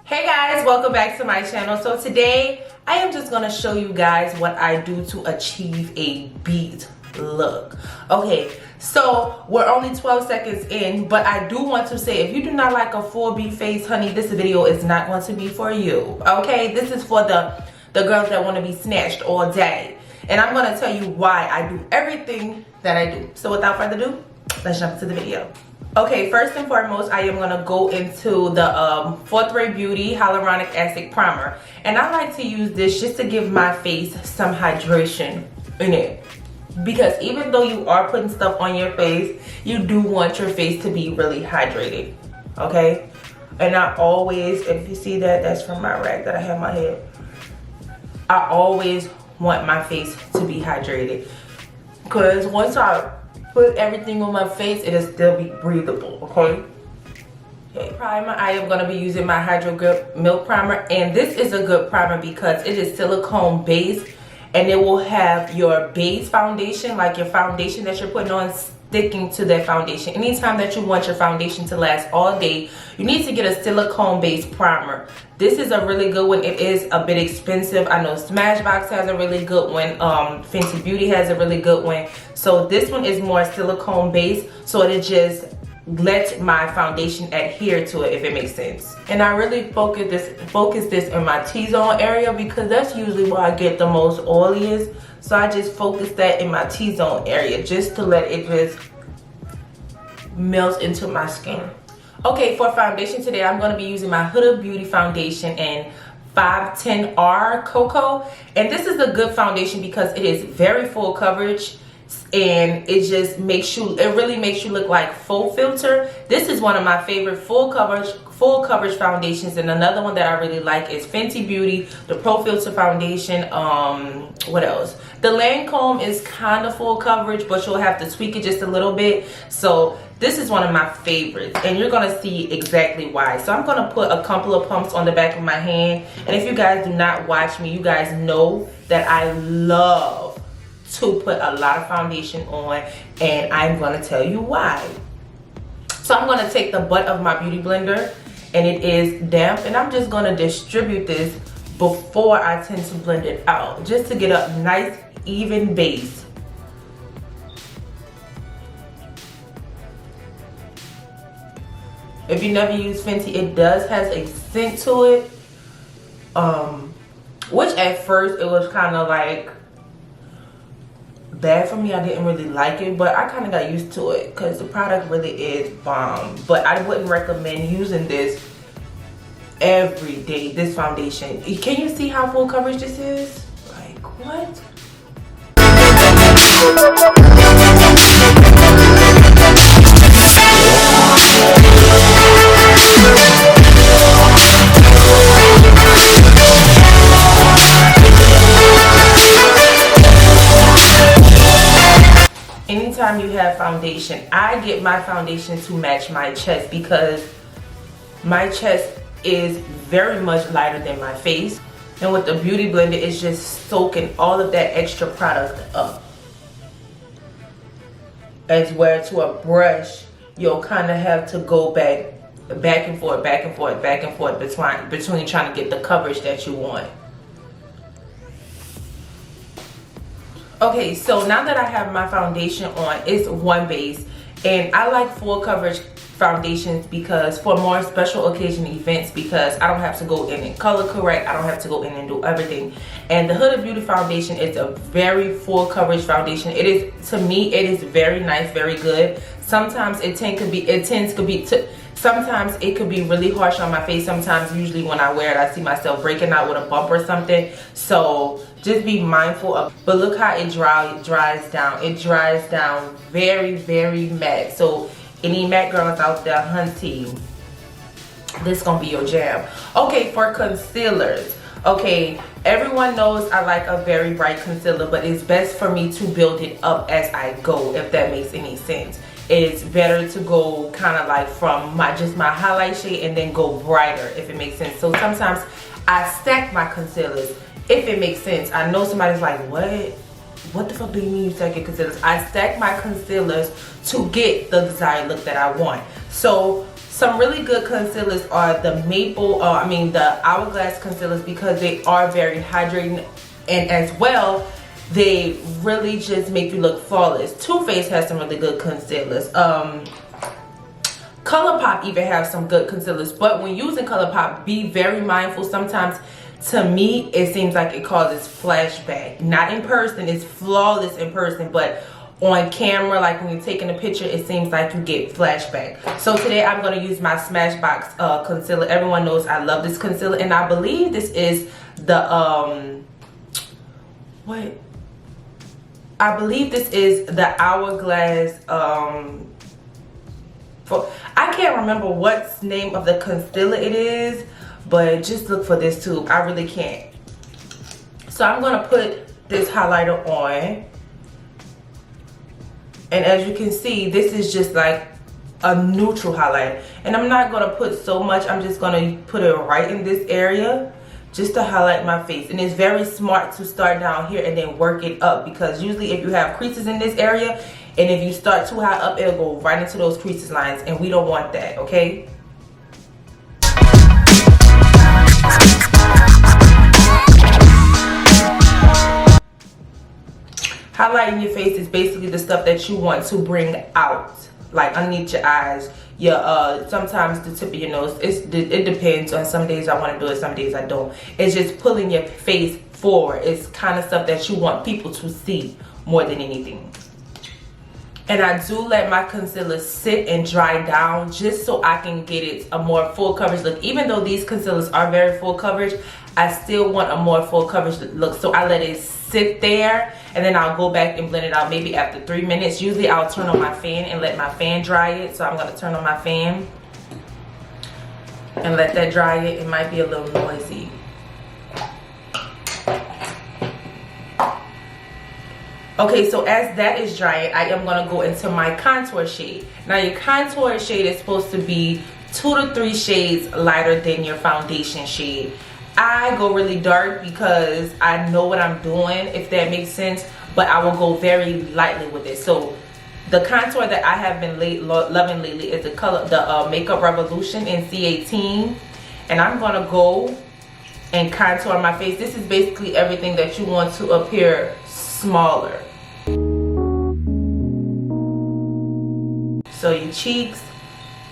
Hey guys, welcome back to my channel. So today I am just going to show you guys what I do to achieve a beat look. Okay, so we're only 12 seconds in, but I do want to say, if you do not like a full beat face, honey, this video is not going to be for you. Okay, this is for the girls that want to be snatched all day, and I'm going to tell you why I do everything that I do. So without further ado, let's jump into the video. Okay, first and foremost, I am going to go into the 4th Ray Beauty Hyaluronic Acid Primer. And I like to use this just to give my face some hydration in it. Because even though you are putting stuff on your face, you do want your face to be really hydrated. Okay? And I always, if you see that, that's from my rag that I have in my head. I always want my face to be hydrated. Because once I put everything on my face, it'll still be breathable. Okay, primer, I am going to be using my Hydro Grip Milk Primer, and this is a good primer because it is silicone based, and it will have your base foundation, like your foundation that you're putting on, sticking to that foundation. Anytime that you want your foundation to last all day, you need to get a silicone based primer. This is a really good one. It is a bit expensive. I know Smashbox has a really good one. Fenty Beauty has a really good one. So this one is more silicone based, so it just lets my foundation adhere to it, if it makes sense. And I really focus this in my T-zone area because that's usually where I get the most oiliest. So I just focus that in my T-zone area just to let it just melt into my skin. Okay, for foundation today, I'm going to be using my Huda Beauty foundation in 510R Cocoa. And this is a good foundation because it is very full coverage, and it just makes you, it really makes you look like full filter. This is one of my favorite full coverage foundations. And another one that I really like is Fenty Beauty, the Pro Filter foundation. What else? The Lancome is kind of full coverage, but you'll have to tweak it just a little bit. So this is one of my favorites, and you're gonna see exactly why. So I'm gonna put a couple of pumps on the back of my hand. And if you guys do not watch me, you guys know that I love to put a lot of foundation on, and I'm gonna tell you why. So I'm gonna take the butt of my beauty blender, and it is damp, and I'm just gonna distribute this before I tend to blend it out, just to get a nice even base. If you never use Fenty, it does has a scent to it, which at first it was kind of like bad for me. I didn't really like it, but I kind of got used to it because the product really is bomb. But I wouldn't recommend using this every day, this foundation. Can you see how full coverage this is? Like, what? Anytime you have foundation, I get my foundation to match my chest because my chest is very much lighter than my face. And with the beauty blender, it's just soaking all of that extra product up. As where to a brush, you'll kind of have to go back and forth, back and forth, back and forth between trying to get the coverage that you want. Okay, so now that I have my foundation on, it's one base, and I like full coverage foundations because for more special occasion events, because I don't have to go in and color correct, I don't have to go in and do everything. And the Huda Beauty foundation is a very full coverage foundation. It is, to me, it is very nice, very good. Sometimes sometimes it could be really harsh on my face. Sometimes, usually when I wear it, I see myself breaking out with a bump or something. So just be mindful of, but look how it dries down. It dries down very, very matte. So any matte girls out there, Hunty, this gonna be your jam. Okay, for concealers. Okay, everyone knows I like a very bright concealer, but it's best for me to build it up as I go, if that makes any sense. It's better to go kind of like from just my highlight shade and then go brighter, if it makes sense. So sometimes I stack my concealers, if it makes sense. I know somebody's like, what? what the fuck do you mean you stack your concealers? I stack my concealers to get the desired look that I want. So some really good concealers are the the Hourglass concealers, because they are very hydrating, and as well, they really just make you look flawless. Too Faced has some really good concealers. ColourPop even have some good concealers, but when using ColourPop, be very mindful. Sometimes, to me, it seems like it causes flashback. Not in person, it's flawless in person, but on camera, like when you're taking a picture, it seems like you get flashback. So today I'm going to use my Smashbox concealer. Everyone knows I love this concealer, and I believe this is the I believe this is the Hourglass I can't remember what name of the concealer it is, but just look for this tube. I really can't. So I'm gonna put this highlighter on, and as you can see, this is just like a neutral highlight, and I'm not gonna put so much. I'm just gonna put it right in this area just to highlight my face. And it's very smart to start down here and then work it up, because usually if you have creases in this area, and if you start too high up, it'll go right into those creases lines, and we don't want that, okay? Highlighting your face is basically the stuff that you want to bring out, like underneath your eyes, your sometimes the tip of your nose. It depends. On some days I want to do it, some days I don't. It's just pulling your face forward. It's kind of stuff that you want people to see more than anything. And I do let my concealer sit and dry down just so I can get it a more full coverage look. Even though these concealers are very full coverage, I still want a more full coverage look. So I let it sit there, and then I'll go back and blend it out maybe after 3 minutes. Usually I'll turn on my fan and let my fan dry it. So I'm going to turn on my fan and let that dry it. It might be a little noisy. Okay, so as that is drying, I am going to go into my contour shade. Now your contour shade is supposed to be 2 to 3 shades lighter than your foundation shade. I go really dark because I know what I'm doing, if that makes sense, but I will go very lightly with it. So the contour that I have been loving lately is the Makeup Revolution in C18, and I'm going to go and contour my face. This is basically everything that you want to appear smaller. So your cheeks,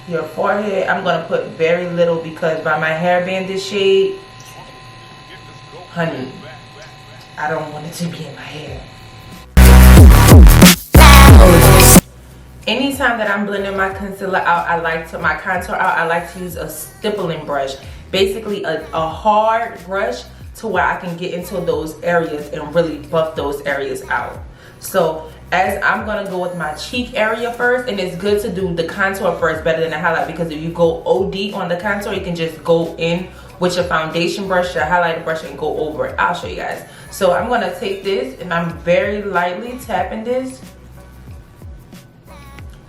your forehead, I'm going to put very little, because by my hairband this shade, honey, I don't want it to be in my hair. Anytime that I'm blending my concealer out, my contour out, I like to use a stippling brush. Basically a hard brush to where I can get into those areas and really buff those areas out. So as I'm gonna go with my cheek area first, and it's good to do the contour first better than the highlight, because if you go OD on the contour, you can just go in with your foundation brush, your highlighter brush, and go over it. I'll show you guys. So I'm gonna take this, and I'm very lightly tapping this.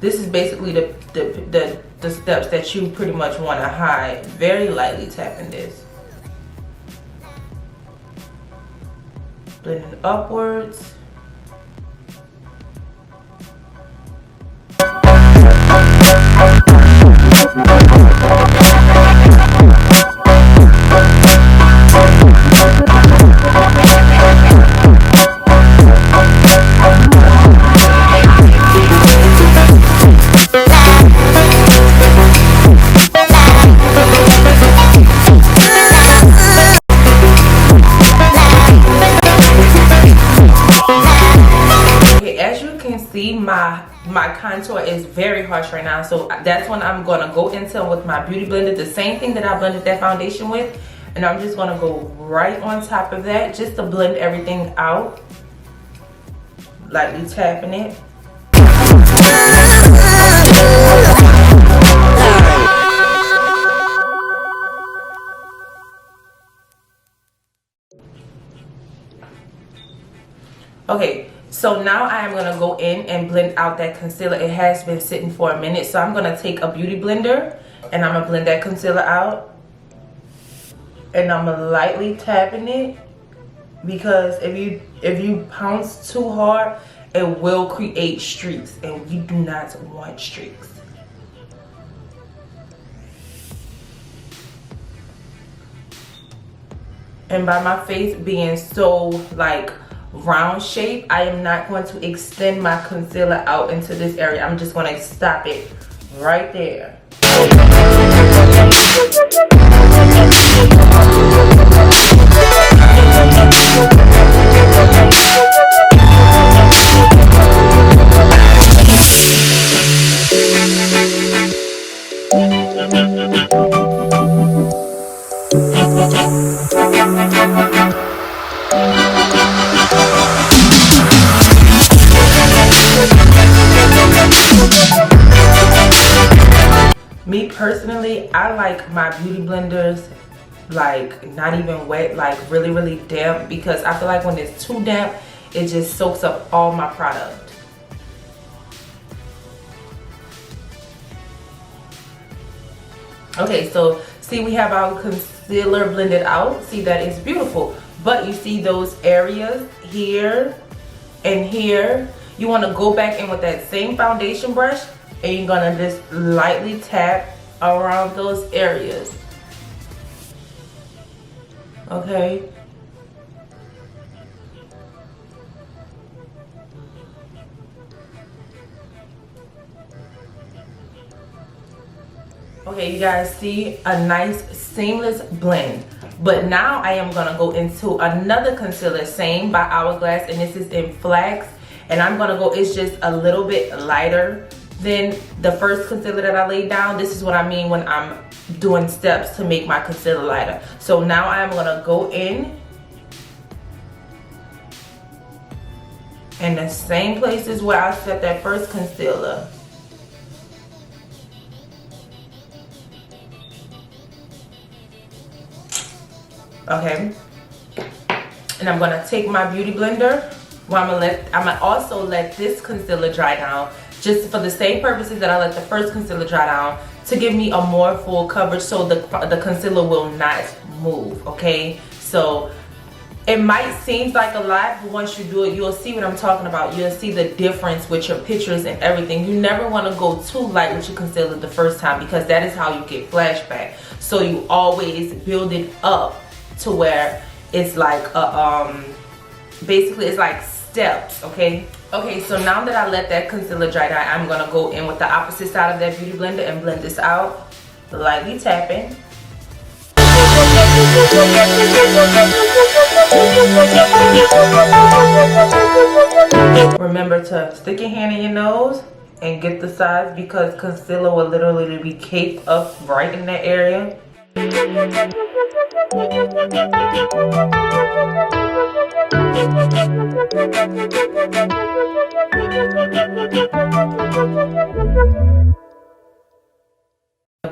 This is basically the steps that you pretty much want to hide. Very lightly tapping this. Blending upwards. My contour is very harsh right now, so that's when I'm gonna go into with my beauty blender, the same thing that I blended that foundation with, and I'm just gonna go right on top of that just to blend everything out, lightly tapping it. Okay, so now I am going to go in and blend out that concealer. It has been sitting for a minute, so I'm going to take a beauty blender and I'm going to blend that concealer out. And I'm lightly tapping it because if you pounce too hard, it will create streaks, and we do not want streaks. And by my face being so like round shape, I am not going to extend my concealer out into this area. I'm just going to stop it right there. Me personally, I like my beauty blenders like not even wet, like really damp, because I feel like when it's too damp, it just soaks up all my product. Okay, so see, we have our concealer blended out. See, that is beautiful, but you see those areas here and here, you want to go back in with that same foundation brush, and you're gonna just lightly tap around those areas. Okay. Okay, you guys see a nice seamless blend. But now I am gonna go into another concealer, same by Hourglass, and this is in Flax. And I'm gonna go, it's just a little bit lighter than the first concealer that I laid down. This is what I mean when I'm doing steps to make my concealer lighter. So now I'm gonna go in the same places where I set that first concealer. Okay, and I'm gonna take my beauty blender. Well, I'm gonna also let this concealer dry down, just for the same purposes that I let the first concealer dry down, to give me a more full coverage, so the concealer will not move. Okay, so it might seem like a lot, but once you do it, you'll see what I'm talking about. You'll see the difference with your pictures and everything. You never want to go too light with your concealer the first time, because that is how you get flashback. So you always build it up to where it's like basically it's like steps. Okay, so now that I let that concealer dry down, I'm gonna go in with the opposite side of that beauty blender and blend this out, lightly tapping. Remember to stick your hand in your nose and get the sides, because concealer will literally be caked up right in that area. The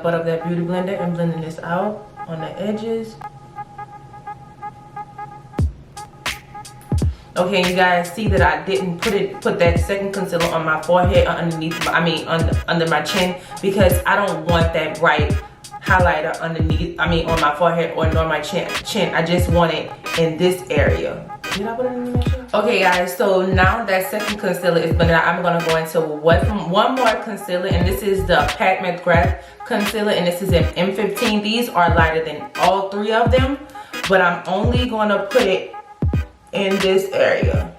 butt of that beauty blender and blending this out on the edges. Okay, you guys see that I didn't put that second concealer on my forehead, underneath, under my chin, because I don't want that bright highlighter underneath, on my forehead or nor my chin. I just want it in this area. Did I put it in the chin? Okay, guys, so now that second concealer is blended out, I'm gonna go into one more concealer, and this is the Pat McGrath concealer, and this is in M15. These are lighter than all three of them, but I'm only gonna put it in this area.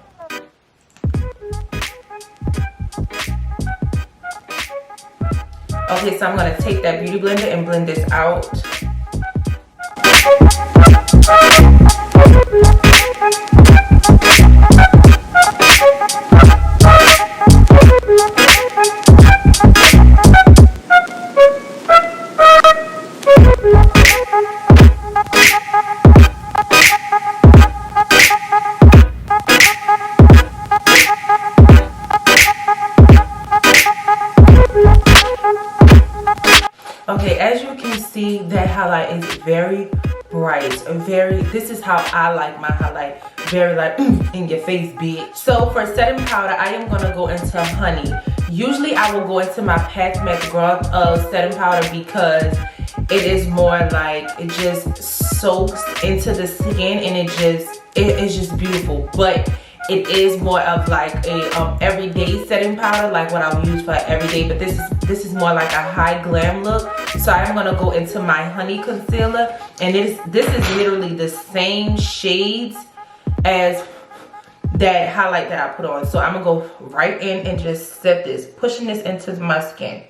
Okay, so I'm gonna take that beauty blender and blend this out. Okay, as you can see, that highlight is very bright, this is how I like my highlight, very like in your face, bitch. So for setting powder, I am gonna go into Hunty. Usually I will go into my Pat McGrath setting powder, because it is more like, it just soaks into the skin and it just it is just beautiful. But it is more of like a everyday setting powder, like what I would use for everyday. But this is more like a high glam look. So I'm gonna go into my Honey concealer, and this is literally the same shades as that highlight that I put on. So I'm gonna go right in and just set this, pushing this into my skin.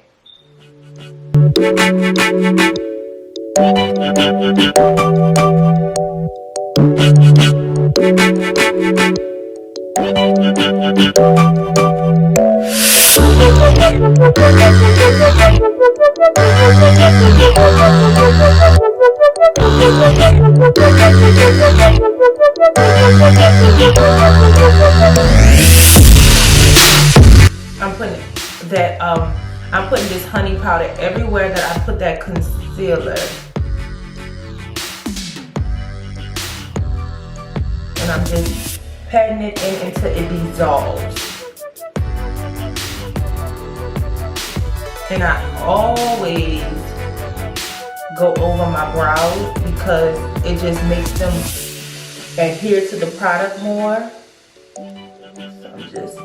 I'm putting this honey powder everywhere that I put that concealer. And I'm just patting it in until it dissolves. And I always go over my brows because it just makes them adhere to the product more. So I'm just,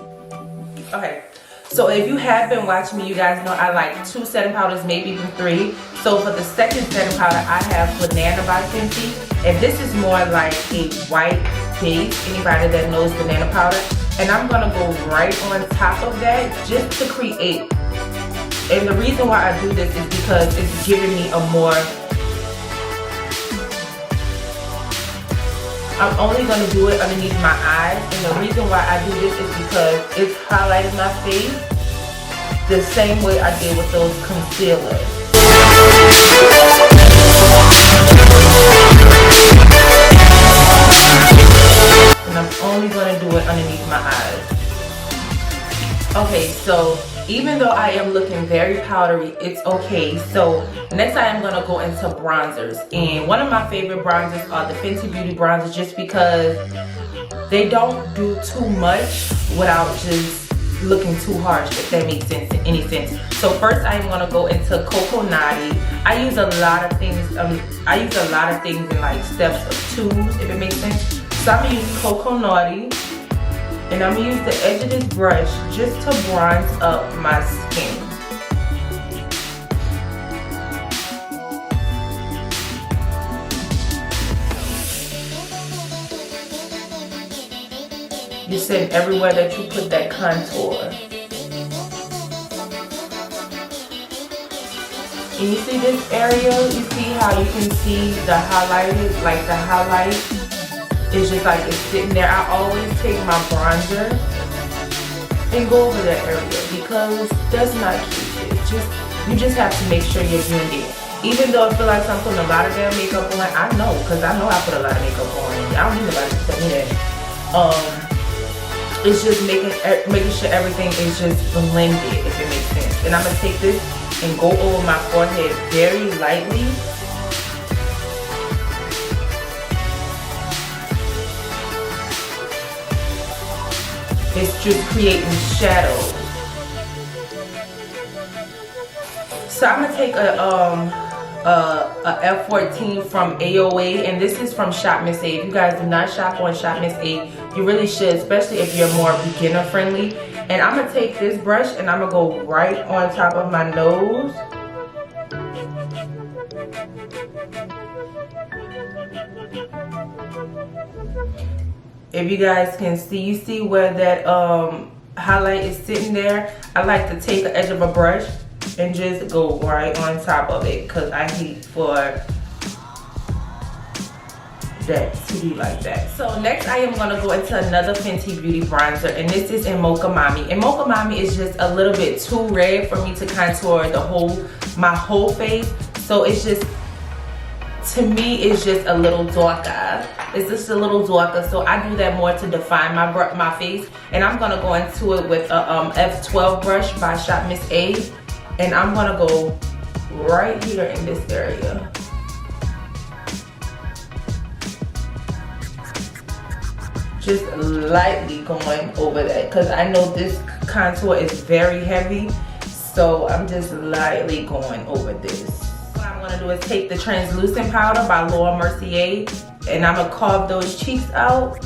okay. So if you have been watching me, you guys know I like 2 setting powders, maybe even 3. So for the second setting powder, I have Banana by Hunty. And this is more like a white base, anybody that knows banana powder. And I'm gonna go right on top of that just to create. And the reason why I do this is because it's giving me a more, I'm only gonna do it underneath my eyes. And the reason why I do this is because it's highlighting my face the same way I did with those concealers. And I'm only gonna do it underneath my eyes. Okay, so even though I am looking very powdery, it's okay. So next I am gonna go into bronzers. And one of my favorite bronzers are the Fenty Beauty bronzers, just because they don't do too much without just looking too harsh, if that makes sense, in any sense. So first I am gonna go into Coco Naughty. I use a lot of things, in like steps of 2s, if it makes sense. So I'm gonna use Coco Naughty. And I'm gonna use the edge of this brush just to bronze up my skin. You set everywhere that you put that contour. And you see this area? You see how you can see the highlighted, like the highlight? It's just like it's sitting there. I always take my bronzer and go over that area because that's not cute. It's just, you just have to make sure you're doing it. Even though I feel like I'm putting a lot of damn makeup on, I know, because I know I put a lot of makeup on. I don't need nobody to tell me that. It's just making sure everything is just blended, if it makes sense. And I'm gonna take this and go over my forehead very lightly. It's just creating shadows. So I'm gonna take a F14 from AOA, and this is from Shop Miss A. If you guys do not shop on Shop Miss A, you really should, especially if you're more beginner friendly. And I'm gonna take this brush and I'm gonna go right on top of my nose. If you guys can see, you see where that highlight is sitting there? I like to take the edge of a brush and just go right on top of it because I hate for that to be like that. So next I am gonna go into another Fenty Beauty bronzer, and this is in Mocha Mami. And Mocha Mami is just a little bit too red for me to contour my whole face. So it's just, to me, it's just a little darker. It's just a little darker, so I do that more to define my face. And I'm gonna go into it with a F12 brush by Shop Miss A, and I'm gonna go right here in this area. Just lightly going over that, because I know this contour is very heavy, so I'm just lightly going over this. What I'm gonna do is take the translucent powder by Laura Mercier and I'm gonna carve those cheeks out.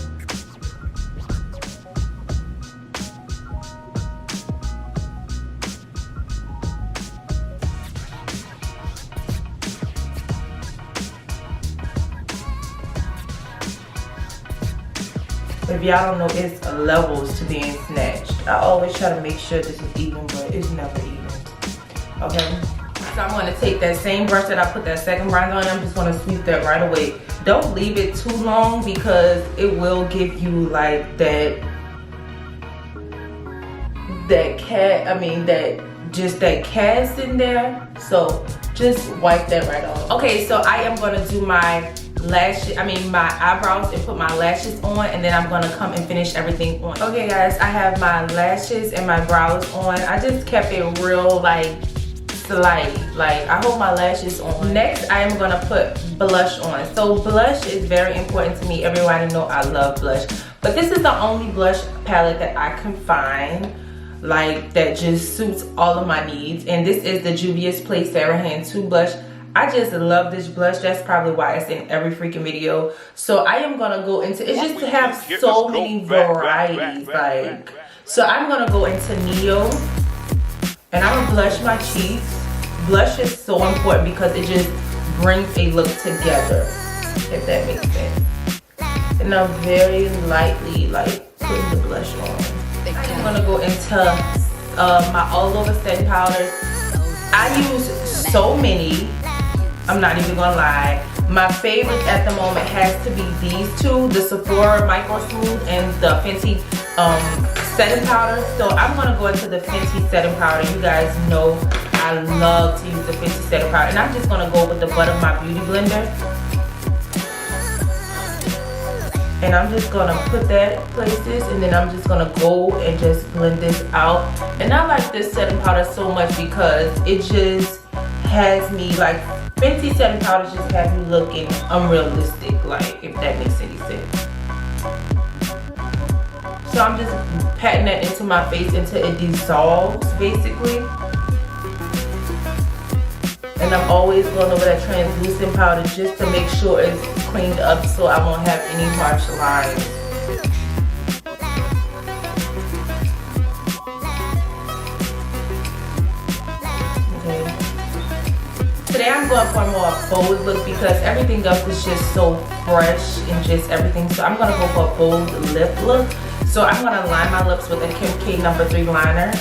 If y'all don't know, it's levels to being snatched. I always try to make sure this is even, but it's never even. Okay, so I'm gonna take that same brush that I put that second bronzer on. I'm just gonna sweep that right away. Don't leave it too long because it will give you like that cast in there. So just wipe that right off. Okay, so I am gonna do my my eyebrows and put my lashes on, and then I'm gonna come and finish everything on. Okay guys, I have my lashes and my brows on. I just kept it real like slight, like I hold my lashes on. Next I am gonna put blush on. So blush is very important to me. Everybody know I love blush, but this is the only blush palette that I can find like that just suits all of my needs, and this is the Juvia's Place Sarah Hand 2 blush. I just love this blush. That's probably why it's in every freaking video. So I am gonna go into, it's just to have so many varieties, like, so I'm gonna go into Neo and I'm gonna blush my cheeks. Blush is so important because it just brings a look together, if that makes sense. And I'm very lightly like putting the blush on. I'm gonna go into my all over setting powders. I use so many, I'm not even gonna lie. My favorite at the moment has to be these two, the Sephora Micro Smooth and the Fenty setting powder. So I'm gonna go into the Fenty setting powder. You guys know I love to use the Fenty setting powder, and I'm just gonna go with the butt of my beauty blender. And I'm just gonna put that places, and then I'm just gonna go and just blend this out. And I like this setting powder so much because it just has me like, Fenty setting powder just have you looking unrealistic, like, if that makes any sense. So I'm just patting that into my face until it dissolves basically. And I'm always going over that translucent powder just to make sure it's cleaned up so I won't have any harsh lines. Today I'm going for a more bold look because everything else is just so fresh and just everything. So I'm going to go for a bold lip look. So I'm going to line my lips with a Kim K No. 3 liner.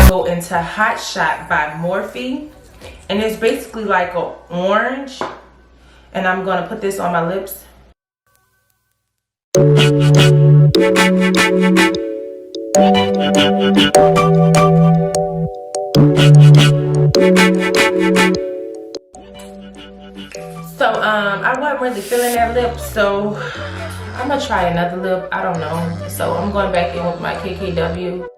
Go into Hot Shot by Morphe. And it's basically like an orange. And I'm going to put this on my lips. So I wasn't really feeling that lip, so I'm gonna try another lip. I don't know. So I'm going back in with my KKW.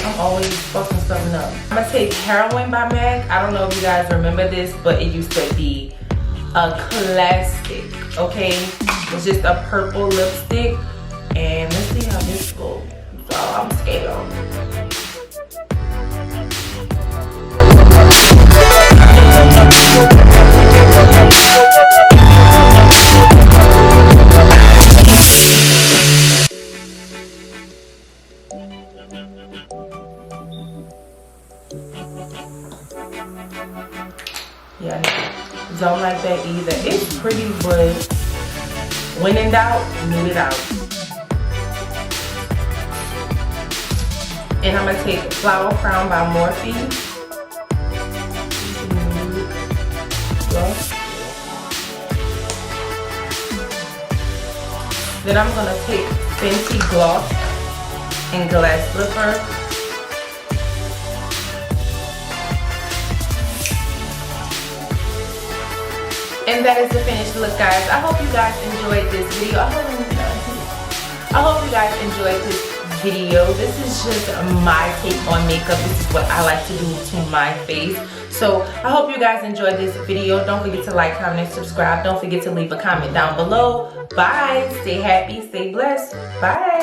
I'm always fucking something up. I'm gonna take Heroin by MAC. I don't know if you guys remember this, but it used to be a classic, okay? It's just a purple lipstick. And let's see how this goes. So I'm scared. Yeah, don't like that either. It's pretty, but when in doubt, nude it out. And I'm gonna take Flower Crown by Morphe. Then I'm gonna take Fenty Gloss and Glass Slipper. And that is the finished look, guys. I hope you guys enjoyed this video. I hope you guys enjoyed this video. This is just my take on makeup. This is what I like to do to my face. So I hope you guys enjoyed this video. Don't forget to like, comment, and subscribe. Don't forget to leave a comment down below. Bye. Stay happy. Stay blessed. Bye.